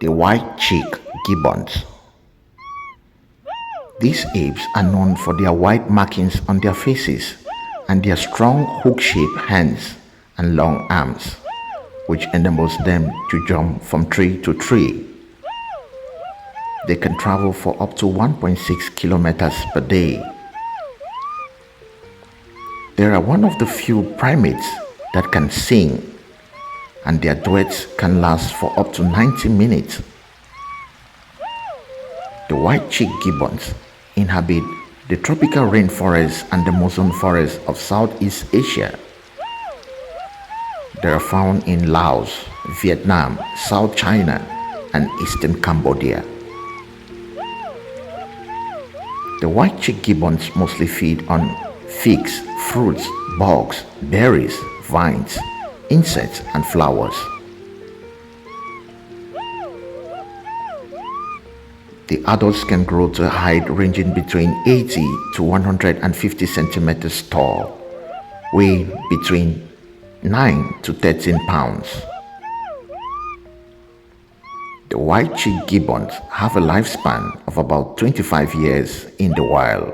The white-cheeked gibbons. These apes are known for their white markings on their faces and their strong hook-shaped hands and long arms, which enables them to jump from tree to tree. They can travel for up to 1.6 kilometers per day. They are one of the few primates that can sing, and their duets can last for up to 90 minutes. The white-cheeked gibbons inhabit the tropical rainforests and the monsoon forests of Southeast Asia. They are found in Laos, Vietnam, South China, and eastern Cambodia. The white-cheeked gibbons mostly feed on figs, fruits, bugs, berries, vines, insects, and flowers. The adults can grow to a height ranging between 80 to 150 centimeters tall, weighing between 9 to 13 pounds. The white-cheeked gibbons have a lifespan of about 25 years in the wild.